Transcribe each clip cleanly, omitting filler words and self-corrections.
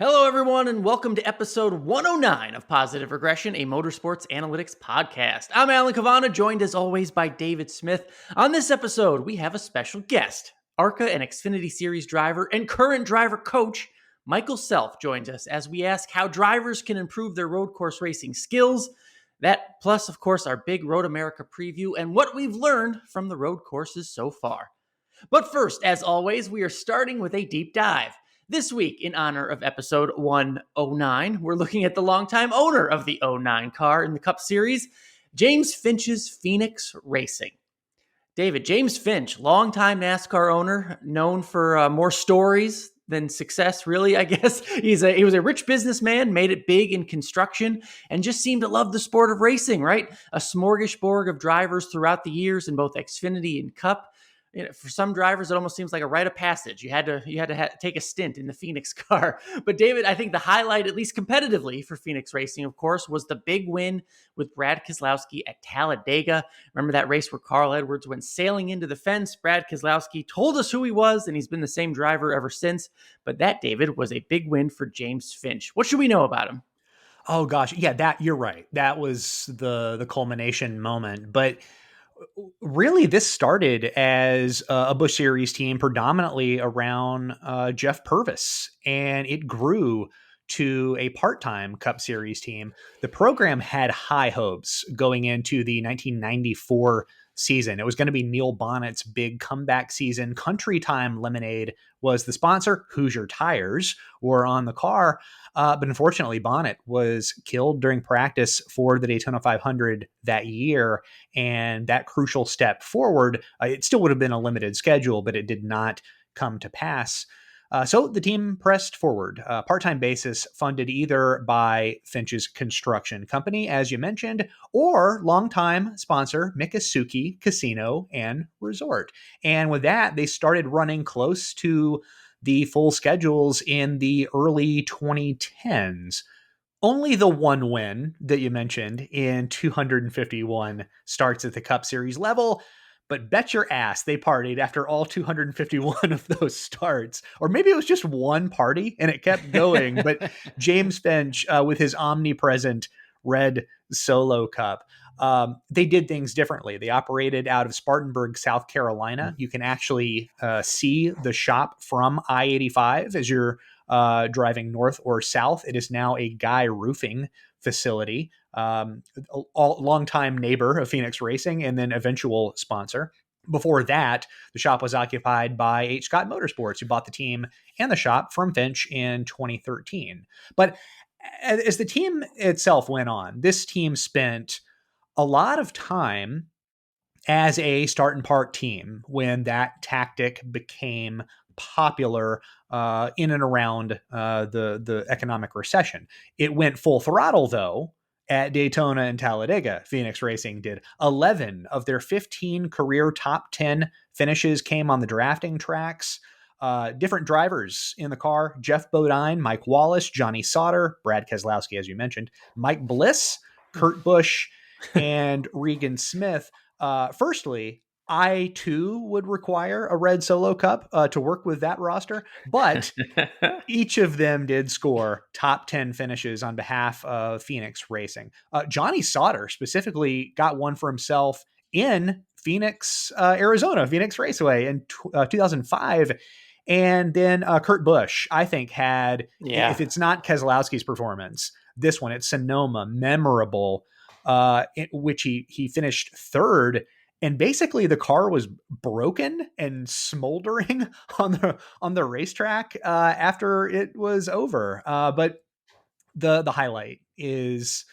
Hello, everyone, and welcome to episode 109 of Positive Regression, a motorsports analytics podcast. I'm Alan Cavanna, joined as always by David Smith. On this episode, we have a special guest. ARCA and Xfinity Series driver and current driver coach Michael Self joins us as we ask how drivers can improve their road course racing skills. That, plus, of course, our big Road America preview and what we've learned from the road courses so far. But first, as always, we are starting with a deep dive. This week, in honor of episode 109, we're looking at the longtime owner of the 09 car in the Cup Series, James Finch's Phoenix Racing. David, James Finch, longtime NASCAR owner, known for more stories than success, really, I guess. He was a rich businessman, made it big in construction, and just seemed to love the sport of racing, right? A smorgasbord of drivers throughout the years in both Xfinity and Cup. For some drivers, it almost seems like a rite of passage. You had to take a stint in the Phoenix car. But David, I think the highlight, at least competitively for Phoenix Racing, of course, was the big win with Brad Keselowski at Talladega. Remember that race where Carl Edwards went sailing into the fence? Brad Keselowski told us who he was, and he's been the same driver ever since. But that, David, was a big win for James Finch. What should we know about him? Oh gosh, yeah, you're right. That was the culmination moment. But really, this started as a Busch Series team predominantly around Jeff Purvis, and it grew to a part-time Cup Series team. The program had high hopes going into the 1994 season. It was going to be Neil Bonnet's big comeback season. Country Time Lemonade was the sponsor. Hoosier Tires were on the car. But unfortunately, Bonnet was killed during practice for the Daytona 500 that year. And that crucial step forward, it still would have been a limited schedule, but it did not come to pass. So the team pressed forward, part-time basis, funded either by Finch's construction company, as you mentioned, or longtime sponsor Miccosukee Casino and Resort. And with that, they started running close to the full schedules in the early 2010s. Only the one win that you mentioned in 251 starts at the Cup Series level, but bet your ass they partied after all 251 of those starts. Or maybe it was just one party and it kept going. But James Finch, with his omnipresent red Solo Cup, they did things differently. They operated out of Spartanburg, South Carolina. You can actually see the shop from I-85 as you're driving north or south. It is now a Guy Roofing facility, a longtime neighbor of Phoenix Racing and then eventual sponsor. Before that, the shop was occupied by H. Scott Motorsports, who bought the team and the shop from Finch in 2013. But as the team itself went on, this team spent a lot of time as a start and park team when that tactic became popular in and around the economic recession. It went full throttle, though, at Daytona and Talladega. Phoenix Racing did 11 of their 15 career top 10 finishes came on the drafting tracks. Different drivers in the car: Jeff Bodine, Mike Wallace, Johnny Sauter, Brad Keselowski, as you mentioned, Mike Bliss, Kurt Busch, and Regan Smith. Firstly, I too would require a red Solo Cup to work with that roster, but each of them did score top 10 finishes on behalf of Phoenix Racing. Johnny Sauter specifically got one for himself in Phoenix, Arizona, Phoenix Raceway in 2005. And then Kurt Busch, I think, had, if it's not Keselowski's performance, this one at Sonoma, memorable, which he finished third. And basically the car was broken and smoldering on the racetrack after it was over. But the highlight is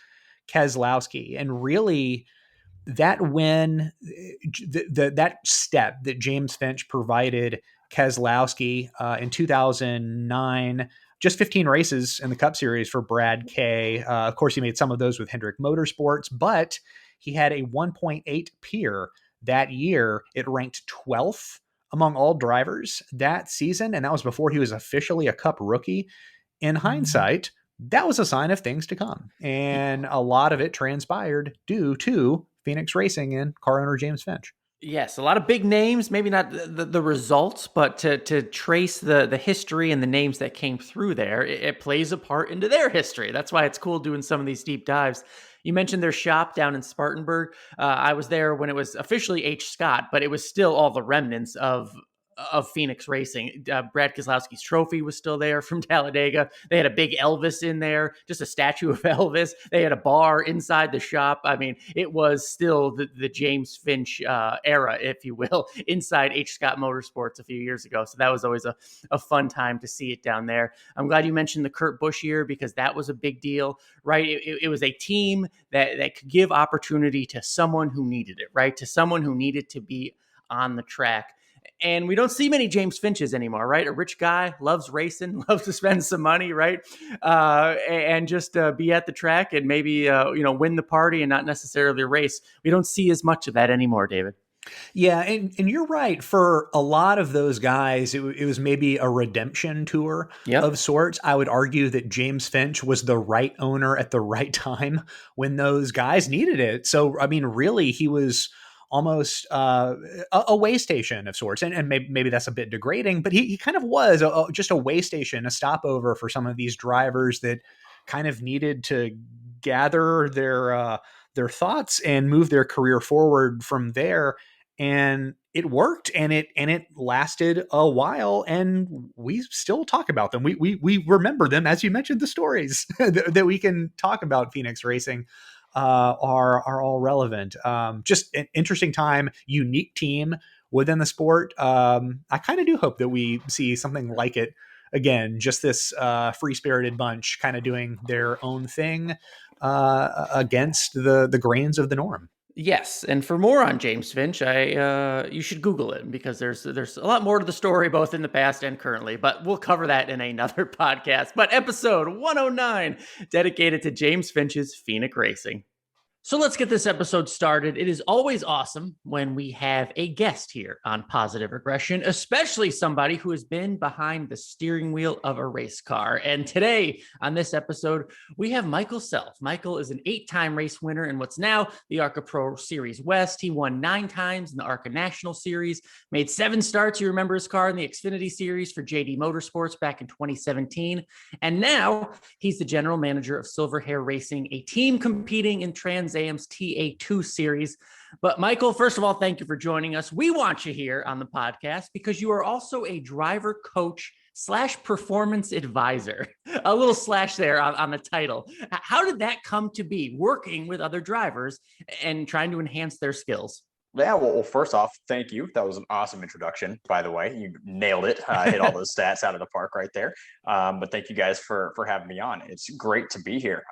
Keselowski, and really that win, that step that James Finch provided Keselowski in 2009. Just 15 races in the Cup Series for Brad K. Of course, he made some of those with Hendrick Motorsports, but he had a 1.8 peer that year. It ranked 12th among all drivers that season, and that was before he was officially a Cup rookie. In hindsight, that was a sign of things to come, and a lot of it transpired due to Phoenix Racing and car owner James Finch. Yes, a lot of big names, maybe not the results, but to trace the history and the names that came through there, it plays a part into their history. That's why it's cool doing some of these deep dives. You mentioned their shop down in Spartanburg. I was there when it was officially H. Scott, but it was still all the remnants of Phoenix Racing. Brad Keselowski's trophy was still there from Talladega. They had a big Elvis in there, just a statue of Elvis. They had a bar inside the shop. I mean, it was still the James Finch era, if you will, inside H. Scott Motorsports a few years ago. So that was always a fun time to see it down there. I'm glad you mentioned the Kurt Busch year because that was a big deal, right? It was a team that could give opportunity to someone who needed it, right? To someone who needed to be on the track. And we don't see many James Finches anymore, right? A rich guy, loves racing, loves to spend some money, right? And just be at the track and maybe, win the party and not necessarily race. We don't see as much of that anymore, David. Yeah, and you're right. For a lot of those guys, it was maybe a redemption tour Yep. of sorts. I would argue that James Finch was the right owner at the right time when those guys needed it. So, I mean, really, he was almost a way station of sorts. And maybe that's a bit degrading, but he kind of was just a way station, a stopover for some of these drivers that kind of needed to gather their thoughts and move their career forward from there. And it worked, and it lasted a while, and we still talk about them. We remember them, as you mentioned. The stories that we can talk about Phoenix Racing are all relevant. Just an interesting time, unique team within the sport. I kind of do hope that we see something like it again. Just this free spirited bunch, kind of doing their own thing against the grains of the norm. Yes, and for more on James Finch, you should Google it because there's a lot more to the story both in the past and currently. But we'll cover that in another podcast. But episode 109 dedicated to James Finch's Phoenix Racing. So let's get this episode started. It is always awesome when we have a guest here on Positive Regression, especially somebody who has been behind the steering wheel of a race car. And today on this episode, we have Michael Self. Michael is an 8-time race winner in what's now the ARCA Pro Series West. He won 9 times in the ARCA National Series, made 7 starts. You remember his car in the Xfinity Series for JD Motorsports back in 2017. And now he's the general manager of Silver Hair Racing, a team competing in Trans Am's TA2 series. But Michael, first of all, thank you for joining us. We want you here on the podcast because you are also a driver coach / performance advisor. A little slash there on the title. How did that come to be, working with other drivers and trying to enhance their skills? Yeah, well, first off, thank you. That was an awesome introduction, by the way. You nailed it. Hit all those stats out of the park right there. But thank you guys for having me on. It's great to be here.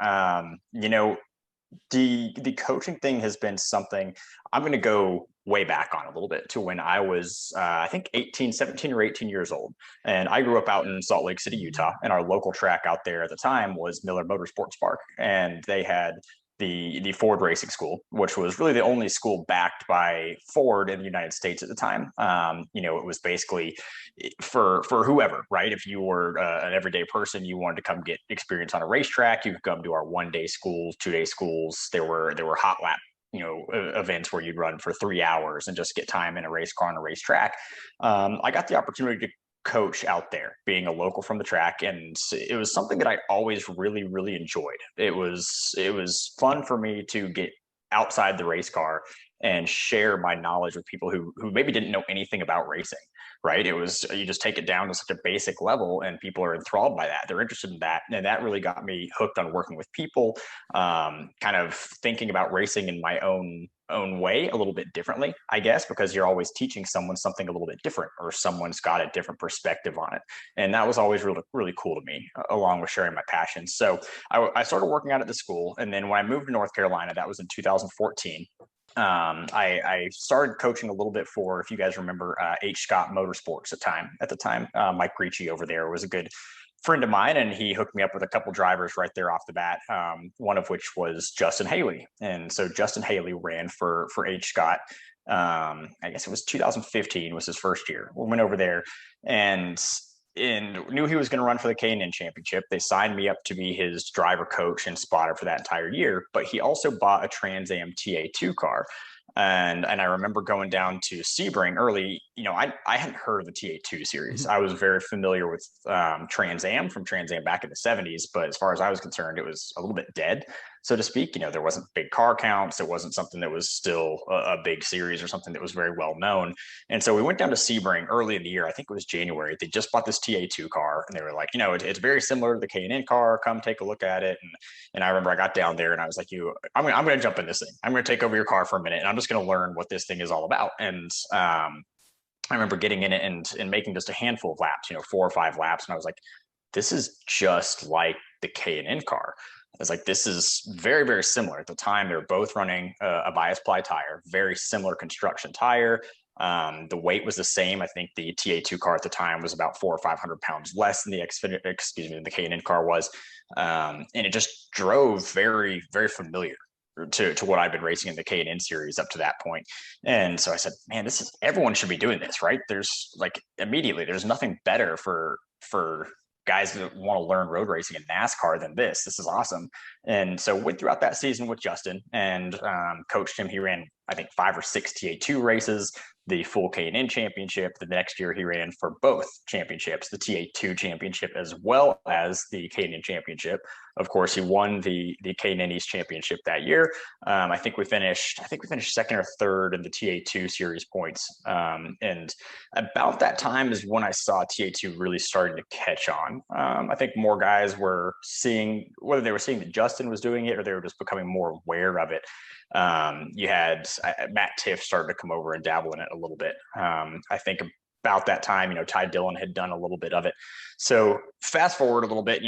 The coaching thing has been something I'm going to go way back on a little bit to when I was, I think 17 or 18 years old. And I grew up out in Salt Lake City, Utah, and our local track out there at the time was Miller Motorsports Park. And they had the Ford Racing School, which was really the only school backed by Ford in the United States at the time. It was basically for whoever, right? If you were an everyday person, you wanted to come get experience on a racetrack, you could come to our 1-day schools, 2-day schools. There were hot lap events where you'd run for 3 hours and just get time in a race car on a racetrack. I got the opportunity to coach out there, being a local from the track, and it was something that I always really, really enjoyed. It was fun for me to get outside the race car and share my knowledge with people who maybe didn't know anything about racing. Right? It was, you just take it down to such a basic level and people are enthralled by that. They're interested in that. And that really got me hooked on working with people, kind of thinking about racing in my own way a little bit differently, I guess, because you're always teaching someone something a little bit different or someone's got a different perspective on it. And that was always really, really cool to me, along with sharing my passions. So I started working out at the school. And then when I moved to North Carolina, that was in 2014. I started coaching a little bit for, if you guys remember, H. Scott Motorsports at the time. Mike Ricci over there was a good friend of mine, and he hooked me up with a couple drivers right there off the bat. One of which was Justin Haley, and so Justin Haley ran for H. Scott. I guess it was 2015 was his first year. We went over there and knew he was going to run for the K&N championship. They signed me up to be his driver coach and spotter for that entire year, but he also bought a Trans Am TA2 car. And I remember going down to Sebring early. I hadn't heard of the TA2 series. I was very familiar with Trans Am from Trans Am back in the 70s, but as far as I was concerned, it was a little bit dead, so to speak. There wasn't big car counts. It wasn't something that was still a big series or something that was very well known. And so we went down to Sebring early in the year. I think it was January. They just bought this TA2 car, and they were like, it's very similar to the K&N car. Come take a look at it. And I remember I got down there and I was like, I'm going to jump in this thing. I'm going to take over your car for a minute, and I'm just going to learn what this thing is all about. And I remember getting in it and making just a handful of laps, 4 or 5 laps. And I was like, this is just like the K&N car. I was like, this is very, very similar. At the time, they were both running a bias ply tire, very similar construction tire. The weight was the same. I think the TA2 car at the time was about 400 or 500 pounds less than the K&N car was. And it just drove very, very familiar to what I've been racing in the K&N series up to that point. And so I said, man, everyone should be doing this, right? There's nothing better for guys that want to learn road racing in NASCAR than this. This is awesome. And so went throughout that season with Justin and coached him. He ran, I think, 5 or 6 TA2 races, the full K&N championship. The next year he ran for both championships, the TA2 championship as well as the K&N championship. Of course, he won the K&N East championship that year. I think we finished second or third in the TA2 series points. And about that time is when I saw TA2 really starting to catch on. I think more guys were seeing, whether they were seeing that Justin was doing it or they were just becoming more aware of it. You had Matt Tiff started to come over and dabble in it a little bit. I think about that time, Ty Dillon had done a little bit of it. So fast forward a little bit,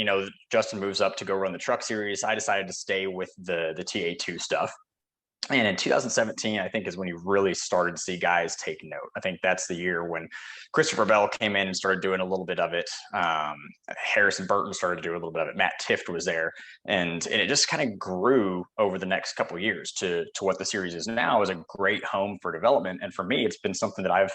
Justin moves up to go run the truck series. I decided to stay with the TA2 stuff. And in 2017, I think, is when you really started to see guys take note. I think that's the year when Christopher Bell came in and started doing a little bit of it. Harrison Burton started to do a little bit of it. Matt Tift was there. And it just kind of grew over the next couple of years to what the series is now, is a great home for development. And for me, it's been something that I've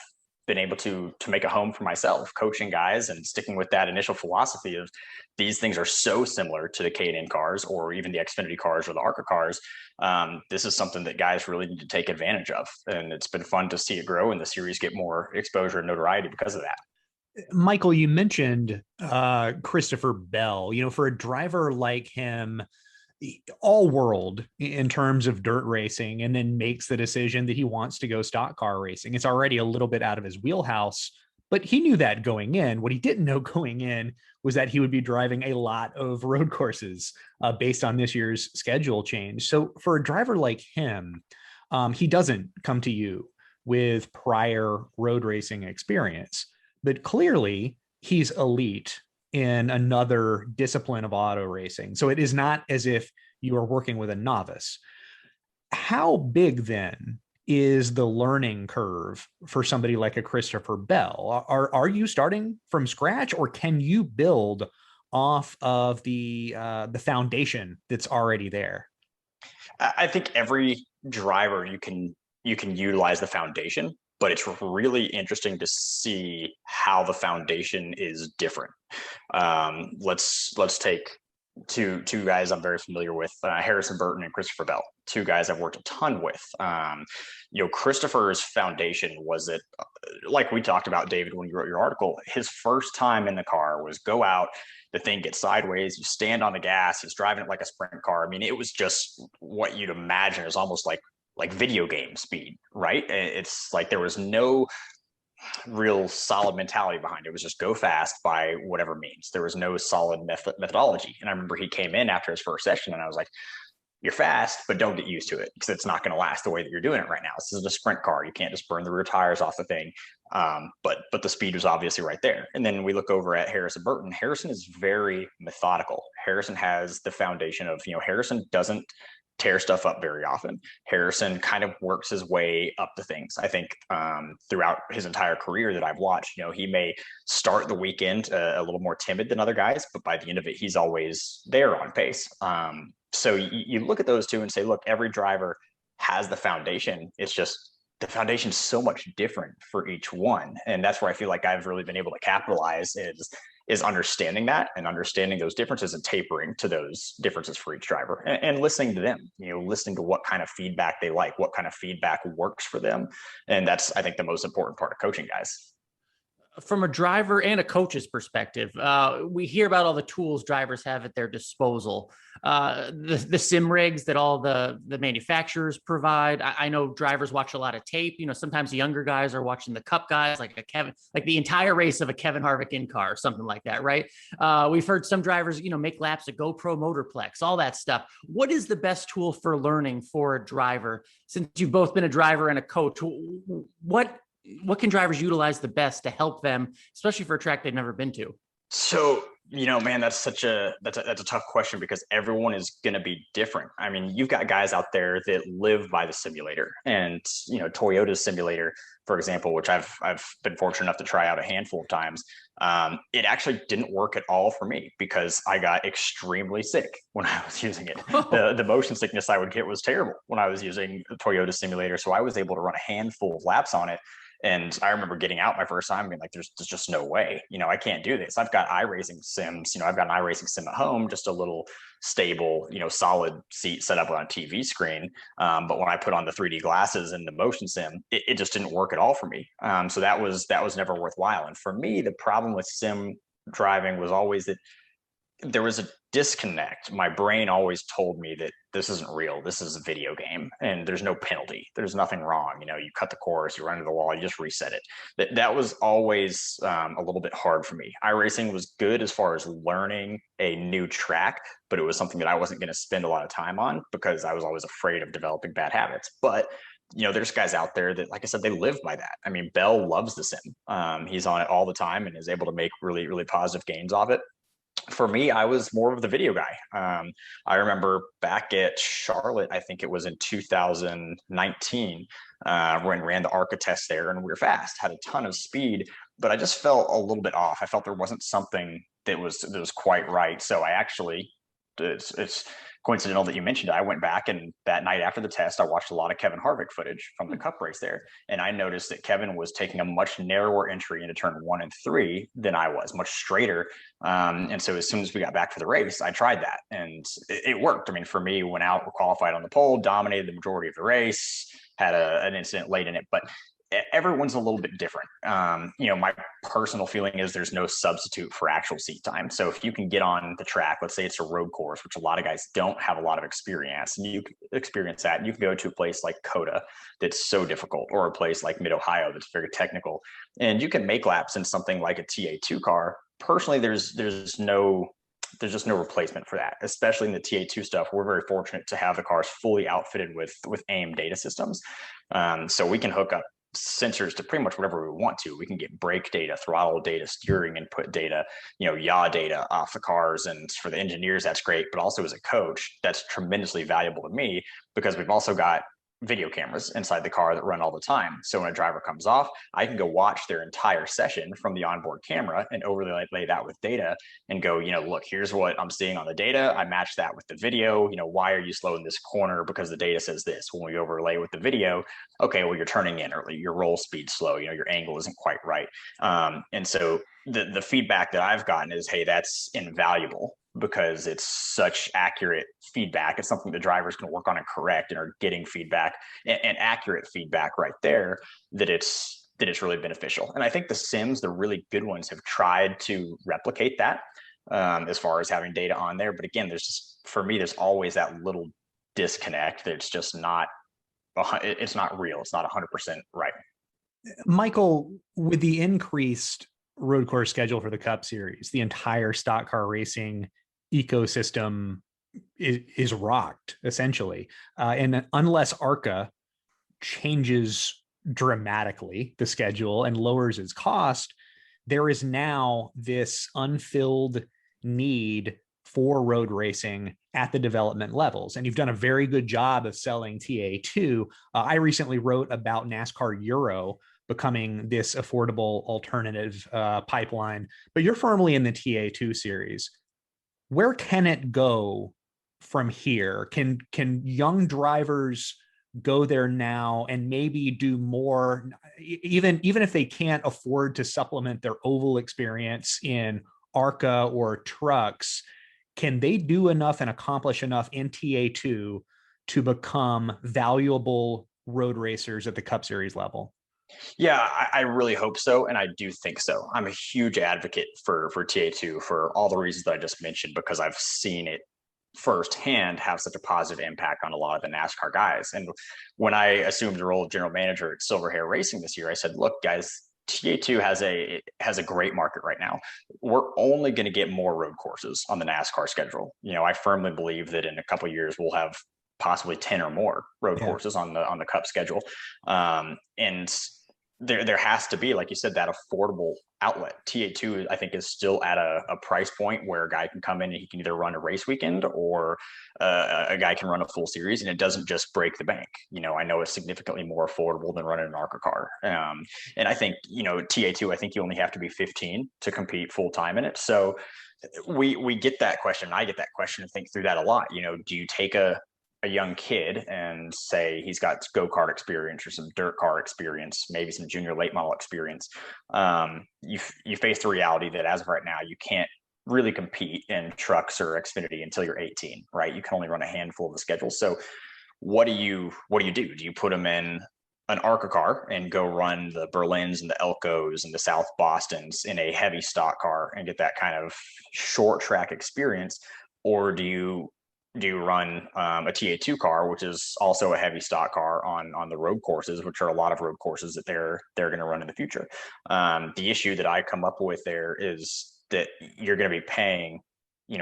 been able to make a home for myself, coaching guys and sticking with that initial philosophy of these things are so similar to the K&N cars or even the Xfinity cars or the ARCA cars. This is something that guys really need to take advantage of. And it's been fun to see it grow and the series get more exposure and notoriety because of that. Michael, you mentioned Christopher Bell. For a driver like him, all world in terms of dirt racing, and then makes the decision that he wants to go stock car racing. It's already a little bit out of his wheelhouse, but he knew that going in. What he didn't know going in was that he would be driving a lot of road courses based on this year's schedule change. So for a driver like him, he doesn't come to you with prior road racing experience, but clearly he's elite in another discipline of auto racing. So it is not as if you are working with a novice. How big then is the learning curve for somebody like a Christopher Bell? Are you starting from scratch, or can you build off of the foundation that's already there? I think every driver you can utilize the foundation, but it's really interesting to see how the foundation is different. Let's take two guys I'm very familiar with, Harrison Burton and Christopher Bell, 2 guys I've worked a ton with. Christopher's foundation was that, like we talked about, David, when you wrote your article, his first time in the car was go out, the thing gets sideways, you stand on the gas, he's driving it like a sprint car. I mean, it was just what you'd imagine is almost like video game speed, right? It's like there was no real solid mentality behind it. It was just go fast by whatever means. There was no solid methodology. And I remember he came in after his first session and I was like, you're fast, but don't get used to it because it's not going to last the way that you're doing it right now. This is a sprint car. You can't just burn the rear tires off the thing. But the speed was obviously right there. And then we look over at Harrison Burton. Harrison is very methodical. Harrison has the foundation of, Harrison doesn't tear stuff up very often. Harrison kind of works his way up to things. I think throughout his entire career that I've watched, he may start the weekend a little more timid than other guys, but by the end of it, he's always there on pace. So you look at those two and say, look, every driver has the foundation. It's just the foundation's so much different for each one. And that's where I feel like I've really been able to capitalize is is understanding that and understanding those differences and tapering to those differences for each driver and listening to them, listening to what kind of feedback they like, what kind of feedback works for them. And that's, I think, the most important part of coaching guys. From a driver and a coach's perspective, we hear about all the tools drivers have at their disposal. The sim rigs that all the manufacturers provide. I know drivers watch a lot of tape. Sometimes the younger guys are watching the Cup guys, like the entire race of a Kevin Harvick in car or something like that, right? We've heard some drivers, make laps at GoPro Motorplex, all that stuff. What is the best tool for learning for a driver? Since you've both been a driver and a coach, what can drivers utilize the best to help them, especially for a track they've never been to? So, man, that's a tough question because everyone is going to be different. I mean, you've got guys out there that live by the simulator, and Toyota's simulator, for example, which I've been fortunate enough to try out a handful of times. It actually didn't work at all for me because I got extremely sick when I was using it. The motion sickness I would get was terrible when I was using the Toyota simulator. So I was able to run a handful of laps on it. And I remember getting out my first time being like, there's just no way, I can't do this. I've got iRacing sims, I've got an iRacing sim at home, just a little stable, solid seat set up on a TV screen. But when I put on the 3D glasses and the motion sim, it just didn't work at all for me. So that was never worthwhile. And for me, the problem with sim driving was always that there was a disconnect. My brain always told me that this isn't real. This is a video game and there's no penalty. There's nothing wrong. You cut the course, you run into the wall, you just reset it. That was always a little bit hard for me. iRacing was good as far as learning a new track, but it was something that I wasn't going to spend a lot of time on because I was always afraid of developing bad habits. But there's guys out there that, like I said, they live by that. I mean, Bell loves the sim. He's on it all the time and is able to make really, really positive gains off it. For me, I was more of the video guy. I remember back at Charlotte, I think it was in 2019, when ran the ARCA test there, and we were fast, had a ton of speed, but I just felt a little bit off. I felt there wasn't something that was quite right. So I actually, it's coincidental that you mentioned it. I went back, and that night after the test, I watched a lot of Kevin Harvick footage from the Cup race there. And I noticed that Kevin was taking a much narrower entry into turn 1 and 3 than I was, much straighter. And so as soon as we got back for the race, I tried that and it worked. I mean, for me, went out, qualified on the pole, dominated the majority of the race, had an incident late in it, but everyone's a little bit different. My personal feeling is there's no substitute for actual seat time. So if you can get on the track, let's say it's a road course, which a lot of guys don't have a lot of experience, and you experience that, and you can go to a place like Coda that's so difficult, or a place like Mid-Ohio that's very technical, and you can make laps in something like a TA2 car. Personally, there's just no replacement for that, especially in the TA2 stuff. We're very fortunate to have the cars fully outfitted with AIM data systems. So we can hook up sensors to pretty much whatever we want to. We can get brake data, throttle data, steering input data, yaw data off the cars. And for the engineers, that's great. But also as a coach, that's tremendously valuable to me because we've also got video cameras inside the car that run all the time. So when a driver comes off, I can go watch their entire session from the onboard camera and overlay that with data and go, look, here's what I'm seeing on the data. I match that with the video. Why are you slow in this corner? Because the data says this. When we overlay with the video, okay, well, you're turning in early, your roll speed's slow, your angle isn't quite right. And so the feedback that I've gotten is, hey, that's invaluable because it's such accurate feedback. It's something the drivers can work on and correct and are getting feedback and accurate feedback right there that it's really beneficial. And I think the sims, the really good ones, have tried to replicate that as far as having data on there. But again, for me, there's always that little disconnect that's just not, it's not real. It's not 100% right. Michael, with the increased road course schedule for the Cup Series, the entire stock car racing ecosystem is rocked, essentially. And unless ARCA changes dramatically the schedule and lowers its cost, there is now this unfilled need for road racing at the development levels. And you've done a very good job of selling TA2. I recently wrote about NASCAR Euro becoming this affordable alternative pipeline, but you're firmly in the TA2 series. Where can it go from here? Can young drivers go there now and maybe do more, even if they can't afford to supplement their oval experience in ARCA or trucks, can they do enough and accomplish enough in TA2 to become valuable road racers at the Cup Series level? Yeah, I really hope so, and I do think so. I'm a huge advocate for TA2 for all the reasons that I just mentioned, because I've seen it firsthand have such a positive impact on a lot of the NASCAR guys. And when I assumed the role of general manager at Silver Hair Racing this year, I said, "Look, guys, TA2 has a great market right now. We're only going to get more road courses on the NASCAR schedule. I firmly believe that in a couple of years we'll have possibly 10 or more road courses on the Cup schedule, and there has to be, like you said, that affordable outlet. TA2, I think, is still at a price point where a guy can come in and he can either run a race weekend or a guy can run a full series, and it doesn't just break the bank. I know it's significantly more affordable than running an ARCA car. And I think, TA2, I think you only have to be 15 to compete full time in it. So we get that question. I get that question and think through that a lot. Do you take a young kid and say he's got go-kart experience or some dirt car experience, maybe some junior late model experience? You face the reality that as of right now, you can't really compete in trucks or Xfinity until you're 18, right? You can only run a handful of the schedule. So what do you do? Do you put them in an ARCA car and go run the Berlins and the Elkos and the South Bostons in a heavy stock car and get that kind of short track experience? Or do you run a TA2 car, which is also a heavy stock car on the road courses, which are a lot of road courses that they're going to run in the future? The issue that I come up with there is that you're going to be paying,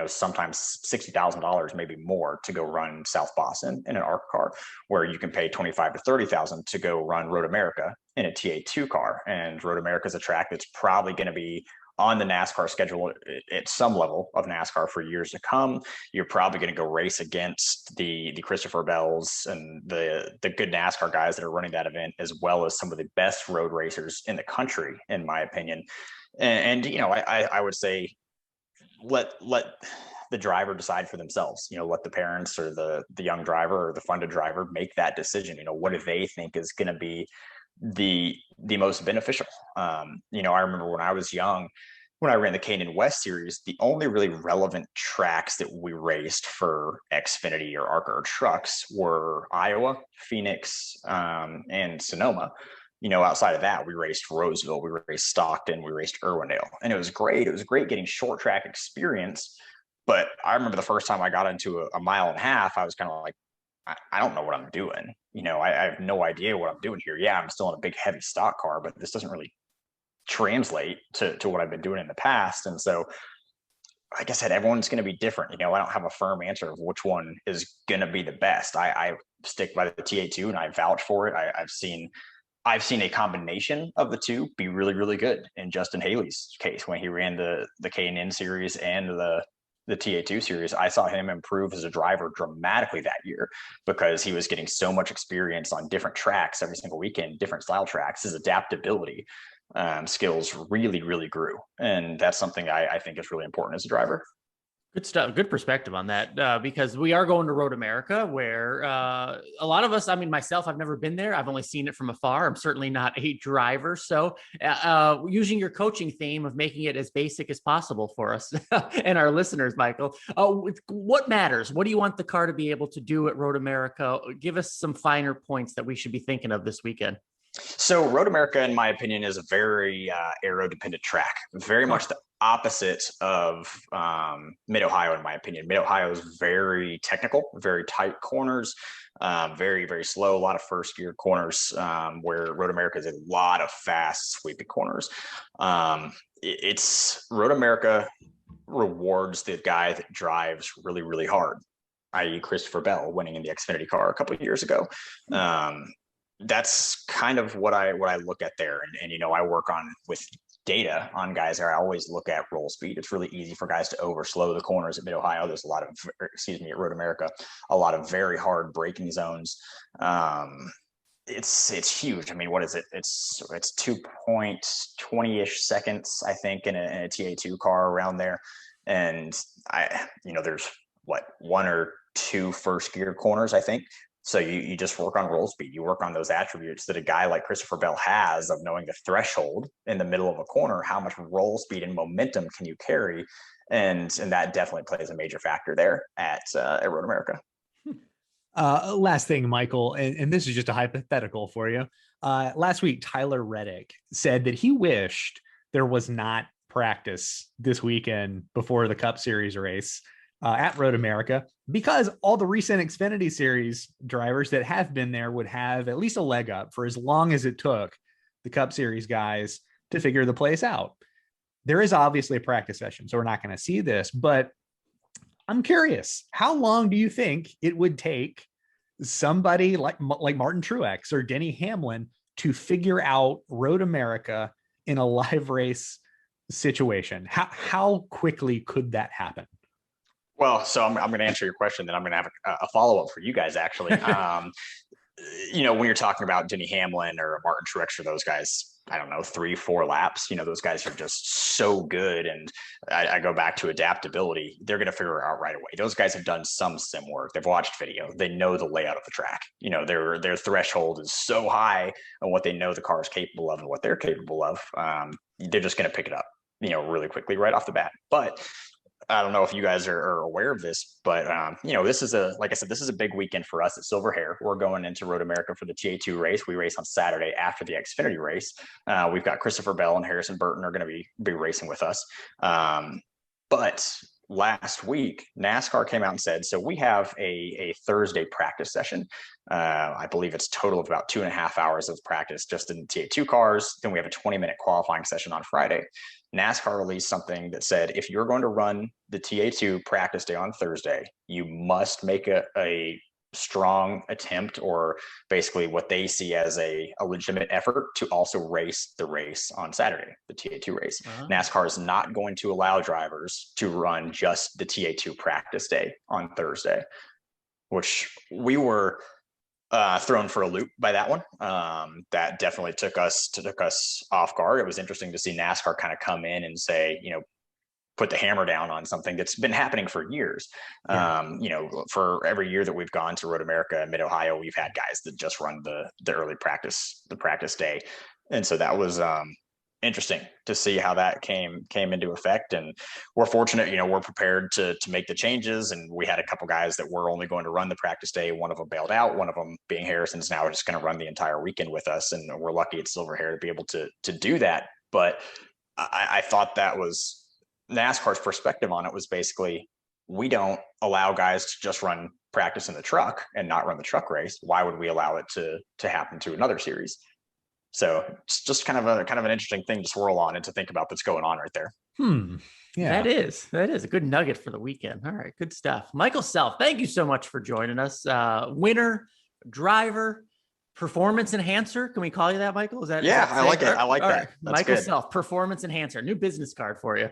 sometimes $60,000, maybe more, to go run South Boston in an ARC car, where you can pay 25 to 30,000 to go run Road America in a TA2 car. And Road America is a track that's probably going to be on the NASCAR schedule at some level of NASCAR for years to come. You're probably going to go race against the Christopher Bells and the good NASCAR guys that are running that event, as well as some of the best road racers in the country, in my opinion. And I would say let the driver decide for themselves. Let the parents or the young driver or the funded driver make that decision. What do they think is going to be the most beneficial? I remember when I was young, when I ran the Canyon West Series, the only really relevant tracks that we raced for Xfinity or ARCA or trucks were Iowa, Phoenix, and Sonoma. Outside of that, we raced Roseville, we raced Stockton, we raced Irwindale, and it was great. It was great getting short track experience. But I remember the first time I got into a mile and a half, I was kind of like, I don't know what I'm doing. I have no idea what I'm doing here. Yeah, I'm still in a big, heavy stock car, but this doesn't really translate to what I've been doing in the past. And so, like I said, everyone's going to be different. I don't have a firm answer of which one is going to be the best. I stick by the TA2 and I vouch for it. I've seen a combination of the two be really, really good. In Justin Haley's case, when he ran the K&N series and the TA2 series, I saw him improve as a driver dramatically that year, because he was getting so much experience on different tracks every single weekend, different style tracks. His adaptability skills really, really grew. And that's something I think is really important as a driver. Good stuff. Good perspective on that, because we are going to Road America, where a lot of us, I mean, myself, I've never been there. I've only seen it from afar. I'm certainly not a driver. So using your coaching theme of making it as basic as possible for us and our listeners, Michael, what matters? What do you want the car to be able to do at Road America? Give us some finer points that we should be thinking of this weekend. So Road America, in my opinion, is a very aero-dependent track, very much the opposite of Mid-Ohio, in my opinion. Mid-Ohio is very technical, very tight corners, very, very slow, a lot of first gear corners, where Road America is a lot of fast, sweeping corners. It's Road America rewards the guy that drives really, really hard, i.e. Christopher Bell winning in the Xfinity car a couple of years ago. That's kind of what I look at there. And I work on with data on guys there. I always look at roll speed. It's really easy for guys to overslow the corners at Mid-Ohio. There's at Road America, a lot of very hard braking zones. It's huge. I mean, what is it? It's 2.20-ish seconds, I think, in a TA2 car around there. And there's one or two first gear corners, I think. So you just work on roll speed. You work on those attributes that a guy like Christopher Bell has of knowing the threshold in the middle of a corner. How much roll speed and momentum can you carry? And that definitely plays a major factor there at Road America. Last thing, Michael, and this is just a hypothetical for you. Last week, Tyler Reddick said that he wished there was not practice this weekend before the Cup Series race at Road America, because all the recent Xfinity Series drivers that have been there would have at least a leg up for as long as it took the Cup Series guys to figure the place out. There is obviously a practice session, so we're not going to see this, but I'm curious, how long do you think it would take somebody like Martin Truex or Denny Hamlin to figure out Road America in a live race situation? How quickly could that happen? Well, so I'm going to answer your question, then I'm going to have a follow-up for you guys, actually. When you're talking about Denny Hamlin or Martin Truex or those guys, I don't know, 3-4 laps, those guys are just so good. And I go back to adaptability. They're going to figure it out right away. Those guys have done some sim work. They've watched video. They know the layout of the track. Their threshold is so high on what they know the car is capable of and what they're capable of. They're just going to pick it up, really quickly right off the bat. But I don't know if you guys are aware of this, but this is like I said, this is a big weekend for us at Silver Hair. We're going into Road America for the TA2 race. We race on Saturday after the Xfinity race. We've got Christopher Bell and Harrison Burton are going to be racing with us. But last week, NASCAR came out and said, so we have a Thursday practice session. I believe it's total of about 2.5 hours of practice just in the TA2 cars. Then we have a 20-minute qualifying session on Friday. NASCAR released something that said, if you're going to run the TA2 practice day on Thursday, you must make a strong attempt, or basically what they see as a legitimate effort to also race the race on Saturday, the TA2 race. Uh-huh. NASCAR is not going to allow drivers to run just the TA2 practice day on Thursday, which we were thrown for a loop by that one. That definitely took us off guard. It was interesting to see NASCAR kind of come in and say, put the hammer down on something that's been happening for years. Yeah. For every year that we've gone to Road America in Mid-Ohio, we've had guys that just run the early practice, the practice day. And so that was interesting to see how that came into effect. And we're fortunate, we're prepared to make the changes. And we had a couple guys that were only going to run the practice day. One of them bailed out. One of them, being Harrison's, now just going to run the entire weekend with us. And we're lucky at Silver Hair to be able to do that. But I thought that was NASCAR's perspective on it was basically, we don't allow guys to just run practice in the truck and not run the truck race. Why would we allow it to happen to another series? So it's just kind of an interesting thing to swirl on and to think about that's going on right there. Yeah, that is a good nugget for the weekend. All right, good stuff. Michael Self, thank you so much for joining us. Winner, driver, performance enhancer. Can we call you that, Michael? Is that? Yeah, is that I like it. I like that. Right. Michael Self, performance enhancer, new business card for you.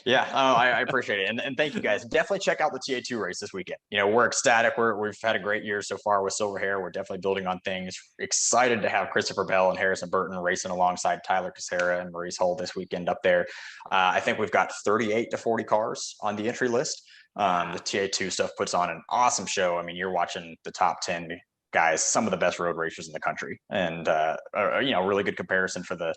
Yeah, I appreciate it. And thank you guys. Definitely check out the TA2 race this weekend. We're ecstatic. We've had a great year so far with Silver Hair. We're definitely building on things. Excited to have Christopher Bell and Harrison Burton racing alongside Tyler Casera and Maurice Hull this weekend up there. I think we've got 38 to 40 cars on the entry list. The TA2 stuff puts on an awesome show. I mean, you're watching the top 10 guys, some of the best road racers in the country, and really good comparison for the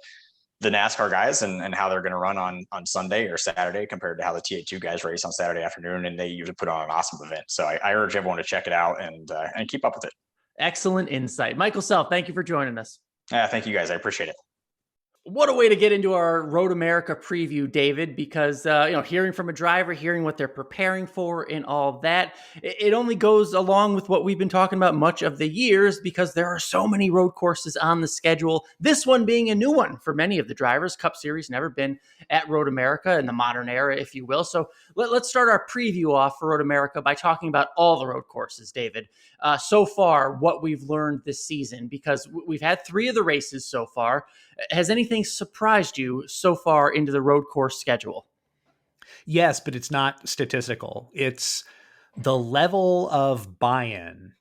NASCAR guys and how they're going to run on Sunday or Saturday compared to how the TA2 guys race on Saturday afternoon. And they usually put on an awesome event. So I urge everyone to check it out and keep up with it. Excellent insight. Michael Self, thank you for joining us. Thank you guys. I appreciate it. What a way to get into our Road America preview, David, because, hearing from a driver, hearing what they're preparing for and all that, it only goes along with what we've been talking about much of the years, because there are so many road courses on the schedule. This one being a new one for many of the drivers. Cup Series never been at Road America in the modern era, if you will. So let's start our preview off for Road America by talking about all the road courses, David. So far, what we've learned this season, because we've had 3 of the races so far. Has anything surprised you so far into the road course schedule? Yes, but it's not statistical. It's the level of buy-in.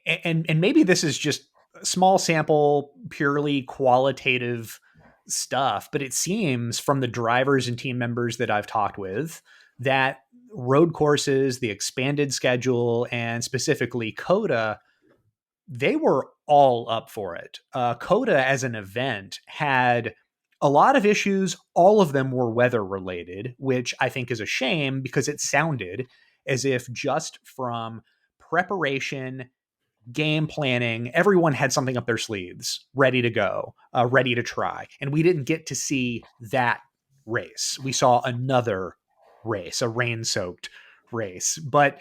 And maybe this is just a small sample, purely qualitative stuff, but it seems from the drivers and team members that I've talked with that road courses, the expanded schedule, and specifically COTA, they were all up for it. COTA as an event had a lot of issues. All of them were weather related, which I think is a shame because it sounded as if just from preparation, game planning, everyone had something up their sleeves, ready to go, ready to try. And we didn't get to see that race. We saw another race, a rain soaked race. But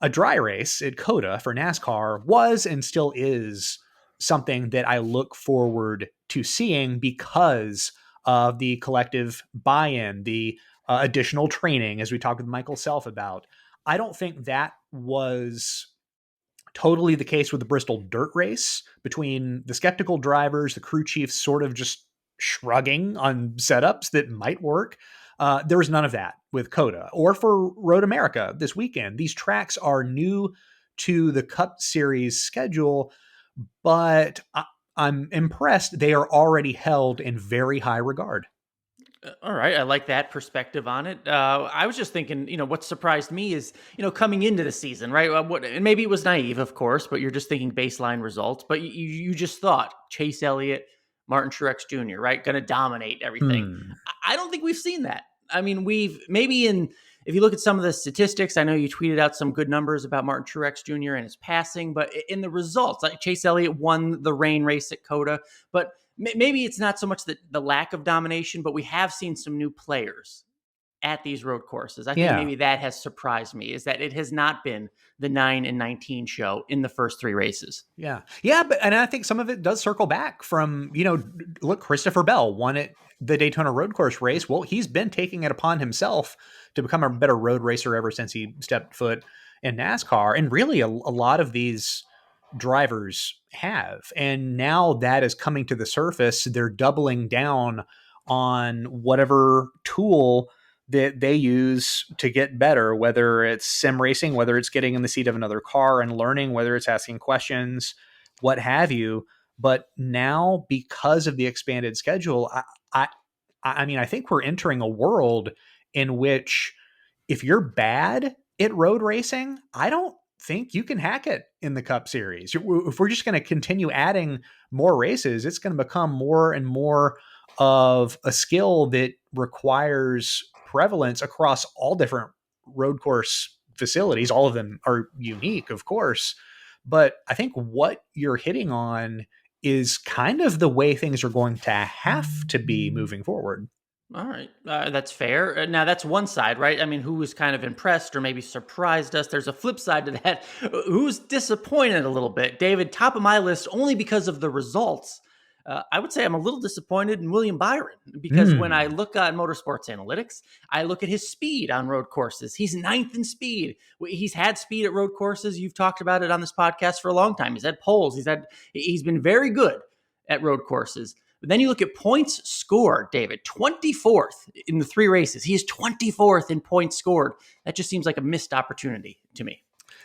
a dry race at COTA for NASCAR was and still is something that I look forward to seeing because of the collective buy in, the additional training, as we talked with Michael Self about. I don't think that was totally the case with the Bristol dirt race, between the skeptical drivers, the crew chiefs sort of just shrugging on setups that might work. There was none of that with COTA or for Road America this weekend. These tracks are new to the Cup Series schedule, but I'm impressed they are already held in very high regard. All right, I like that perspective on it. I was just thinking, what surprised me is, coming into the season, right? And maybe it was naive, of course, but you're just thinking baseline results. But you just thought Chase Elliott, Martin Truex Jr., right, going to dominate everything. I don't think we've seen that. I mean, if you look at some of the statistics, I know you tweeted out some good numbers about Martin Truex Jr. and his passing, but in the results, like Chase Elliott won the rain race at COTA, but maybe it's not so much the lack of domination, but we have seen some new players at these road courses. I think maybe that has surprised me, is that it has not been the 9 and 19 show in the first 3 races. Yeah. And I think some of it does circle back from, look, Christopher Bell won it, the Daytona road course race. Well, he's been taking it upon himself to become a better road racer ever since he stepped foot in NASCAR. And really a lot of these drivers have. And now that is coming to the surface. They're doubling down on whatever tool that they use to get better, whether it's sim racing, whether it's getting in the seat of another car and learning, whether it's asking questions, what have you. But now, because of the expanded schedule, I think we're entering a world in which if you're bad at road racing, I don't think you can hack it in the Cup Series. If we're just going to continue adding more races, it's going to become more and more of a skill that requires prevalence across all different road course facilities. All of them are unique, of course, but I think what you're hitting on is kind of the way things are going to have to be moving forward. All right. That's fair. Now, that's one side, right? I mean, who was kind of impressed or maybe surprised us? There's a flip side to that. Who's disappointed a little bit? David, top of my list only because of the results. I would say I'm a little disappointed in William Byron because when I look at motorsports analytics, I look at his speed on road courses. He's 9th in speed. He's had speed at road courses. You've talked about it on this podcast for a long time. He's had poles. He's been very good at road courses. But then you look at points scored, David, 24th in the 3 races. He is 24th in points scored. That just seems like a missed opportunity to me.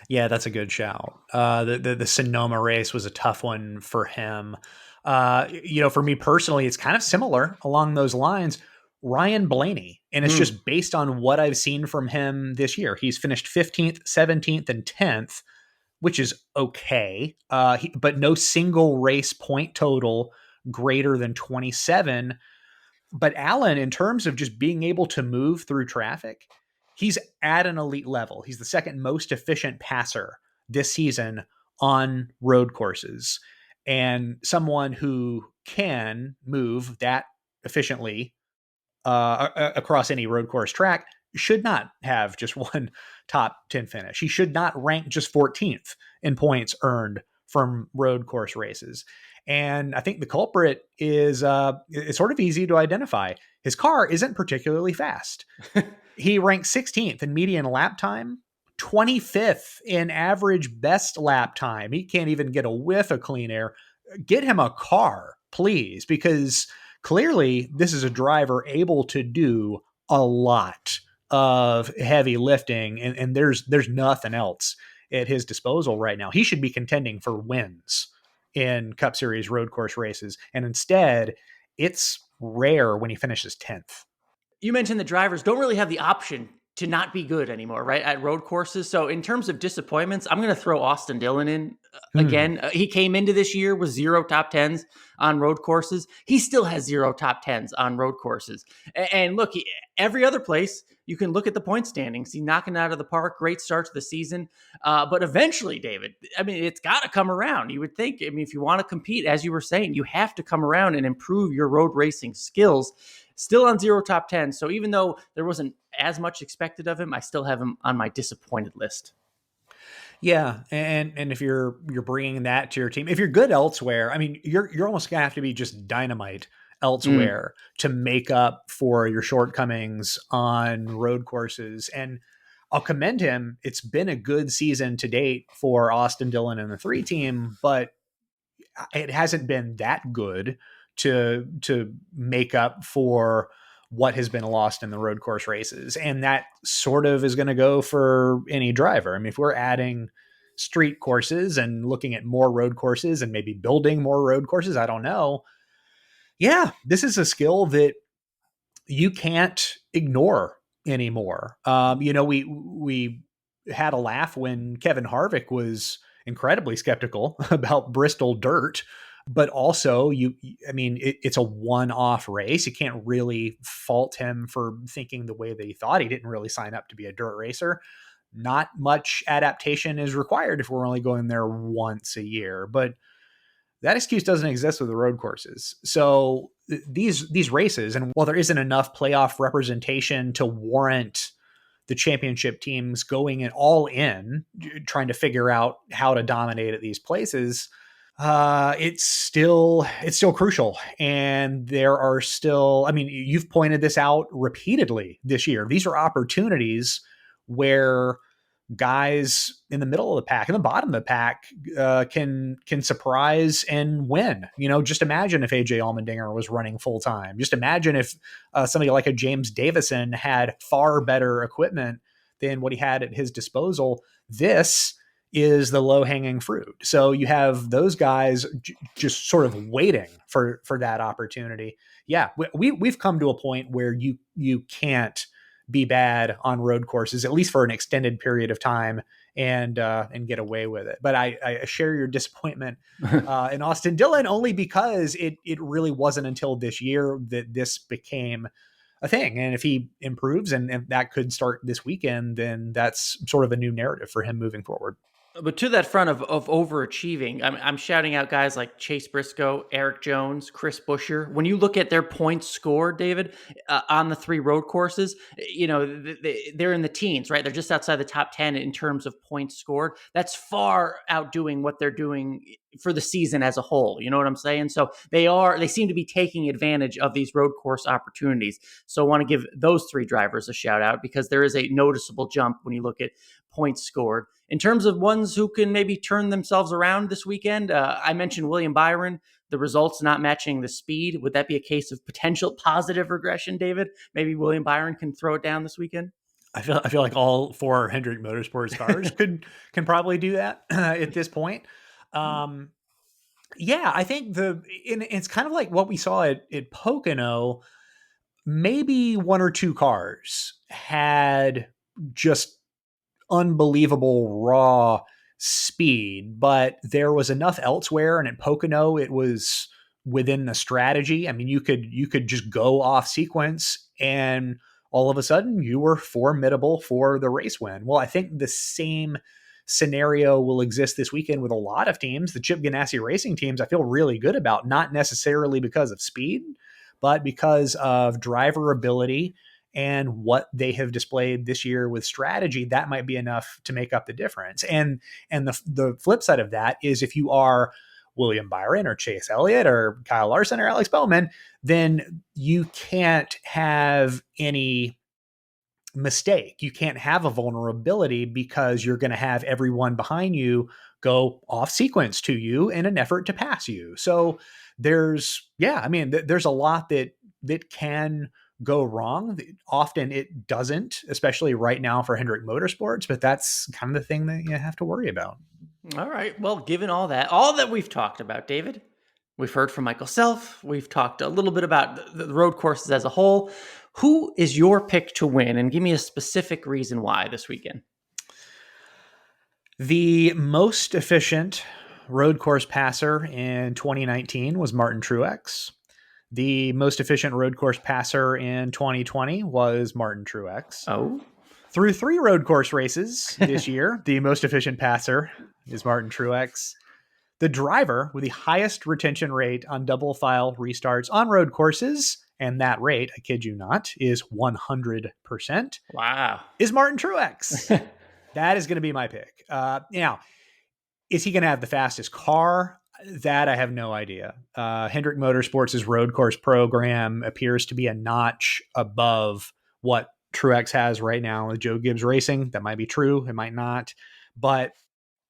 Yeah, that's a good shout. The Sonoma race was a tough one for him. For me personally, it's kind of similar along those lines. Ryan Blaney, and it's just based on what I've seen from him this year. He's finished 15th, 17th, and 10th, which is okay. But no single race point total greater than 27. But Allen, in terms of just being able to move through traffic, he's at an elite level. He's the second most efficient passer this season on road courses. And someone who can move that efficiently across any road course track should not have just one top 10 finish. He should not rank just 14th in points earned from road course races. And I think the culprit is it's sort of easy to identify. His car isn't particularly fast. He ranks 16th in median lap time, 25th in average best lap time. He can't even get a whiff of clean air. Get him a car, please, because clearly this is a driver able to do a lot of heavy lifting, and there's nothing else at his disposal right now. He should be contending for wins in Cup Series road course races, and instead it's rare when he finishes 10th. You mentioned the drivers don't really have the option to not be good anymore, right, at road courses. So in terms of disappointments, I'm going to throw Austin Dillon in again. He came into this year with 0 top 10s on road courses. He still has 0 top 10s on road courses. And look, every other place, you can look at the point standings. He's knocking it out of the park. Great start to the season. But eventually, David, I mean, it's got to come around. You would think, I mean, if you want to compete, as you were saying, you have to come around and improve your road racing skills. Still on 0 top 10. So even though there wasn't as much expected of him, I still have him on my disappointed list. Yeah, and if you're bringing that to your team, if you're good elsewhere, I mean, you're almost gonna have to be just dynamite elsewhere to make up for your shortcomings on road courses. And I'll commend him. It's been a good season to date for Austin Dillon and the 3 team, but it hasn't been that good to make up for what has been lost in the road course races. And that sort of is going to go for any driver. I mean, if we're adding street courses and looking at more road courses and maybe building more road courses, I don't know. Yeah, this is a skill that you can't ignore anymore. We had a laugh when Kevin Harvick was incredibly skeptical about Bristol dirt, but also it's a one-off race. You can't really fault him for thinking the way that he thought. He didn't really sign up to be a dirt racer. Not much adaptation is required if we're only going there once a year, but that excuse doesn't exist with the road courses. So these races, and while there isn't enough playoff representation to warrant the championship teams going all in, trying to figure out how to dominate at these places, it's still crucial. And there are still, I mean, you've pointed this out repeatedly this year. These are opportunities where guys in the middle of the pack, in the bottom of the pack, can surprise and win. Just imagine if AJ Allmendinger was running full time. Just imagine if somebody like a James Davison had far better equipment than what he had at his disposal. This is the low hanging fruit. So you have those guys just sort of waiting for that opportunity. Yeah, we've come to a point where you can't be bad on road courses, at least for an extended period of time, and get away with it. But I share your disappointment in Austin Dillon, only because it really wasn't until this year that this became a thing. And if he improves and that could start this weekend, then that's sort of a new narrative for him moving forward. But to that front of overachieving, I'm shouting out guys like Chase Briscoe, Eric Jones, Chris Buescher. When you look at their points scored, David, on the 3 road courses, they're in the teens, right? They're just outside the top 10 in terms of points scored. That's far outdoing what they're doing for the season as a whole. You know what I'm saying? So they seem to be taking advantage of these road course opportunities. So I want to give those 3 drivers a shout out, because there is a noticeable jump when you look at points scored. In terms of ones who can maybe turn themselves around this weekend, I mentioned William Byron, the results not matching the speed. Would that be a case of potential positive regression, David? Maybe William Byron can throw it down this weekend? I feel like all 4 Hendrick Motorsports cars can probably do that at this point. Yeah, I think it's kind of like what we saw at Pocono. Maybe 1 or 2 cars had just unbelievable raw speed, but there was enough elsewhere. And at Pocono, it was within the strategy. I mean, you could just go off sequence and all of a sudden you were formidable for the race win. Well, I think the same scenario will exist this weekend with a lot of teams. The Chip Ganassi racing teams, I feel really good about, not necessarily because of speed, but because of driver ability and what they have displayed this year with strategy. That might be enough to make up the difference. And the flip side of that is, if you are William Byron or Chase Elliott or Kyle Larson or Alex Bowman, then you can't have any mistake. You can't have a vulnerability, because you're going to have everyone behind you go off sequence to you in an effort to pass you. So there's a lot that can go wrong. Often it doesn't, especially right now for Hendrick Motorsports, but that's kind of the thing that you have to worry about. All right. Well, given all that we've talked about, David, we've heard from Michael Self. We've talked a little bit about the road courses as a whole. Who is your pick to win? And give me a specific reason why this weekend. The most efficient road course passer in 2019 was Martin Truex. The most efficient road course passer in 2020 was Martin Truex. Oh. Through 3 road course races this year, the most efficient passer is Martin Truex. The driver with the highest retention rate on double file restarts on road courses, and that rate, I kid you not, is 100%. Wow. Is Martin Truex. That is going to be my pick. Now, is he going to have the fastest car? That I have no idea. Hendrick Motorsports' road course program appears to be a notch above what Truex has right now with Joe Gibbs Racing. That might be true. It might not. But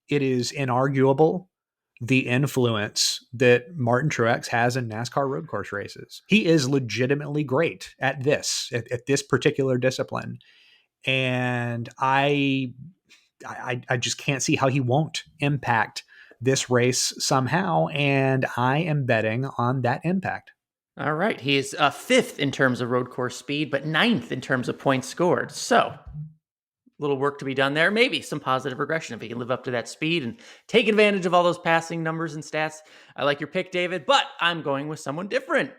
it is inarguable the influence that Martin Truex has in NASCAR road course races. He is legitimately great at this, at this particular discipline. And I just can't see how he won't impact this race somehow. And I am betting on that impact. All right. He is 5th in terms of road course speed, but 9th in terms of points scored. So little work to be done there. Maybe some positive regression if he can live up to that speed and take advantage of all those passing numbers and stats. I like your pick, David, but I'm going with someone different.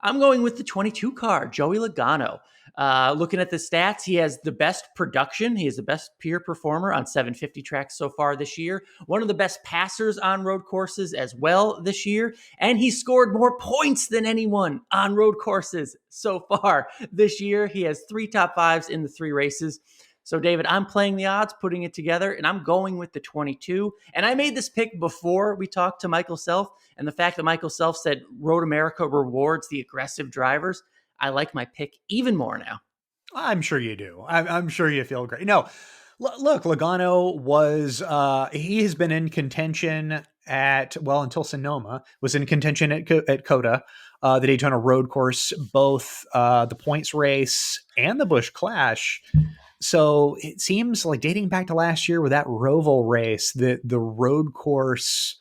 I'm going with the 22 car, Joey Logano. Looking at the stats, he has the best production. He is the best peer performer on 750 tracks so far this year. One of the best passers on road courses as well this year. And he scored more points than anyone on road courses so far this year. He has 3 top 5s in the 3 races. So, David, I'm playing the odds, putting it together, and I'm going with the 22. And I made this pick before we talked to Michael Self, and the fact that Michael Self said Road America rewards the aggressive drivers, I like my pick even more now. I'm sure you do. I'm sure you feel great. No, look, Logano was, he has been in contention until Sonoma, was in contention at COTA, the Daytona road course, both the points race and the Busch Clash. So it seems like dating back to last year with that Roval race, that the road course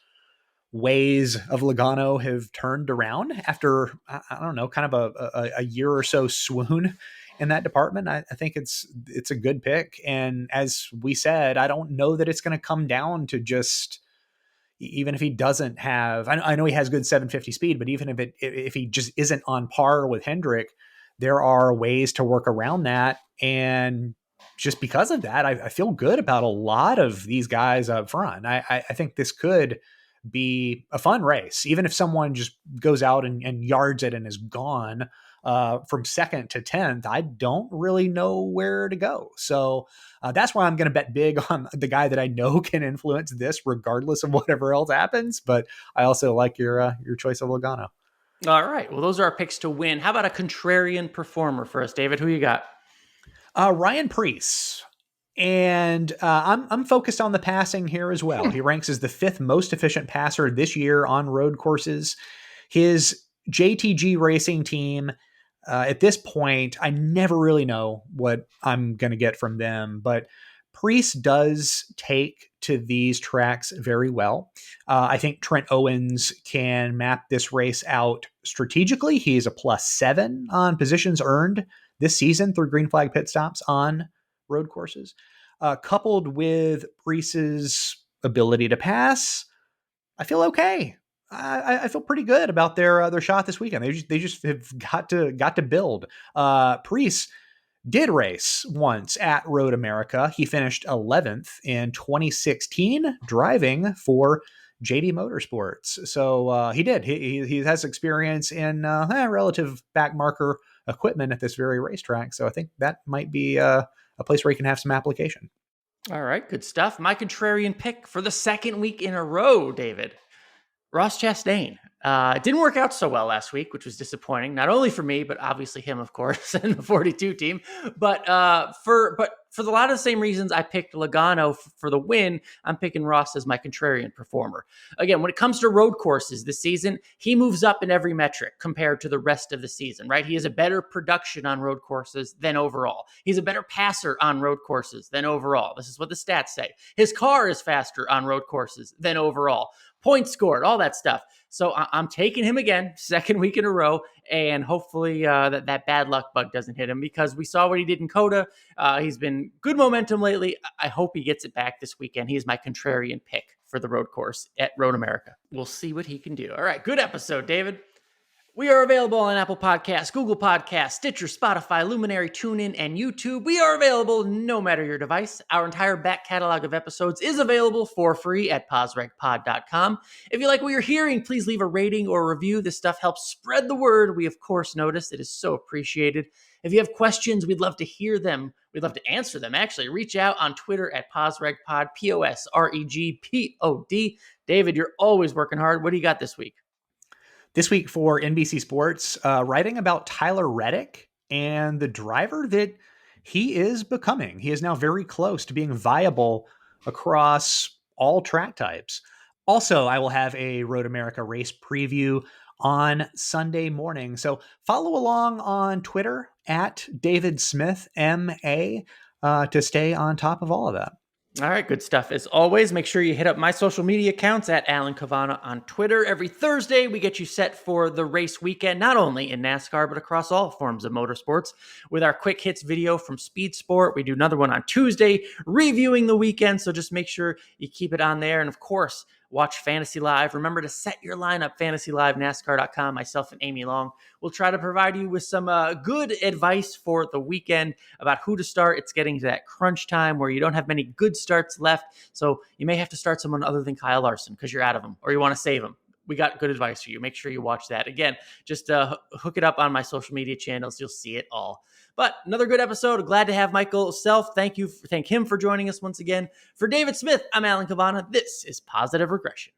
ways of Logano have turned around after, I don't know, kind of a year or so swoon in that department. I think it's a good pick. And as we said, I don't know that it's going to come down to just, even if he doesn't have, I know he has good 750 speed, but even if he just isn't on par with Hendrick, there are ways to work around that. And just because of that, I feel good about a lot of these guys up front. I think this could be a fun race, even if someone just goes out and yards it and is gone from 2nd to 10th. I don't really know where to go. So that's why I'm going to bet big on the guy that I know can influence this regardless of whatever else happens. But I also like your choice of Logano. All right. Well, those are our picks to win. How about a contrarian performer for us, David? Who you got? Ryan Preece. And I'm focused on the passing here as well. He ranks as the 5th most efficient passer this year on road courses. His JTG racing team, at this point, I never really know what I'm going to get from them, but Preece does take to these tracks very well. I think Trent Owens can map this race out strategically. He's a +7 on positions earned this season through green flag pit stops on road courses. Coupled with Preece's ability to pass, I feel okay. I feel pretty good about their shot this weekend. They just have got to build. Preece did race once at Road America. He finished 11th in 2016 driving for JD Motorsports. So he did. He has experience in relative backmarker equipment at this very racetrack. So I think that might be a place where he can have some application. All right, good stuff. My contrarian pick for the 2nd week in a row, David. Ross Chastain. It didn't work out so well last week, which was disappointing, not only for me, but obviously him, of course, and the 42 team. But for a lot of the same reasons I picked Logano for the win, I'm picking Ross as my contrarian performer. Again, when it comes to road courses this season, he moves up in every metric compared to the rest of the season, right? He has a better production on road courses than overall. He's a better passer on road courses than overall. This is what the stats say. His car is faster on road courses than overall. points scored, all that stuff. So I'm taking him again, second week in a row, and hopefully that bad luck bug doesn't hit him, because we saw what he did in Coda. He's been good momentum lately. I hope he gets it back this weekend. He is my contrarian pick for the road course at Road America. We'll see what he can do. All right, good episode, David. We are available on Apple Podcasts, Google Podcasts, Stitcher, Spotify, Luminary, TuneIn, and YouTube. We are available no matter your device. Our entire back catalog of episodes is available for free at PosRegPod.com. If you like what you're hearing, please leave a rating or a review. This stuff helps spread the word. We, of course, notice. It is so appreciated. If you have questions, we'd love to hear them. We'd love to answer them, actually. Reach out on Twitter at PosRegPod, POSREGPOD. David, you're always working hard. What do you got this week? This week for NBC Sports, writing about Tyler Reddick and the driver that he is becoming. He is now very close to being viable across all track types. Also, I will have a Road America race preview on Sunday morning. So follow along on Twitter at David Smith MA to stay on top of all of that. All right, good stuff. As always, make sure you hit up my social media accounts at Alan Cavanna on Twitter. Every Thursday, we get you set for the race weekend, not only in NASCAR, but across all forms of motorsports. With our quick hits video from Speed Sport, we do another one on Tuesday, reviewing the weekend. So just make sure you keep it on there. And of course, watch Fantasy Live. Remember to set your lineup, fantasylivenascar.com. Myself and Amy Long will try to provide you with some good advice for the weekend about who to start. It's getting to that crunch time where you don't have many good starts left. So you may have to start someone other than Kyle Larson because you're out of them or you want to save him. We got good advice for you. Make sure you watch that. Again, just hook it up on my social media channels. You'll see it all. But another good episode. Glad to have Michael Self. Thank him for joining us once again. For David Smith, I'm Alan Cavanna. This is Positive Regression.